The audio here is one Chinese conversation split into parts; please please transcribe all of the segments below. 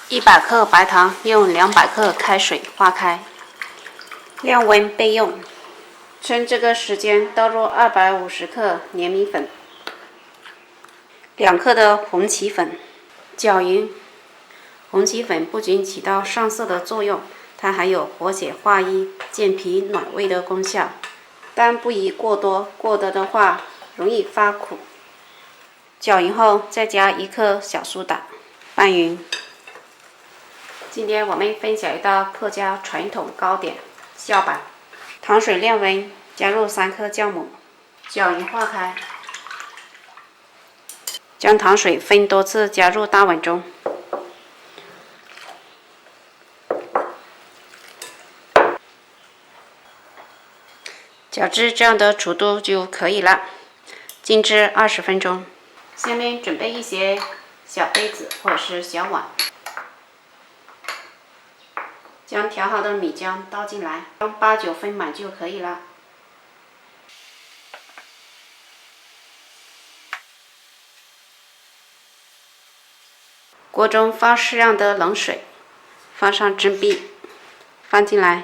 100克白糖用200克开水化开，晾温备用。趁这个时间倒入250克粘米粉、2克的红旗粉，搅匀。红旗粉不仅起到上色的作用，它还有活血化瘀、健脾暖胃的功效，但不宜过多，过多的话容易发苦。搅匀后再加1克小苏打，拌匀。今天我们分享一道客家传统糕点孝板。糖水晾温，加入3颗酵母，搅匀化开。将糖水分多次加入大碗中。搅至这样的稠度就可以了，静置20分钟。下面准备一些小杯子或者是小碗，将调好的米浆倒进来，让8、9分满就可以了。锅中放适量的冷水，放上蒸币，放进来。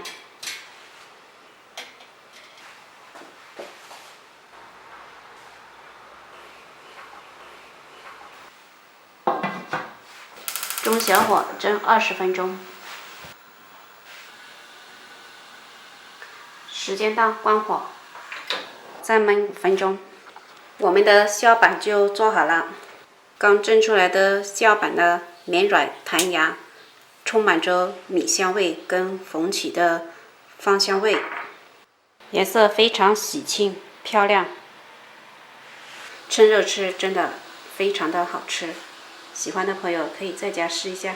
中小火蒸20分钟，时间到关火，再焖5分钟，我们的孝板就做好了。刚蒸出来的孝板呢，绵软弹牙，充满着米香味跟红起的芳香味，颜色非常喜庆漂亮，趁热吃真的非常的好吃。喜欢的朋友可以在家试一下。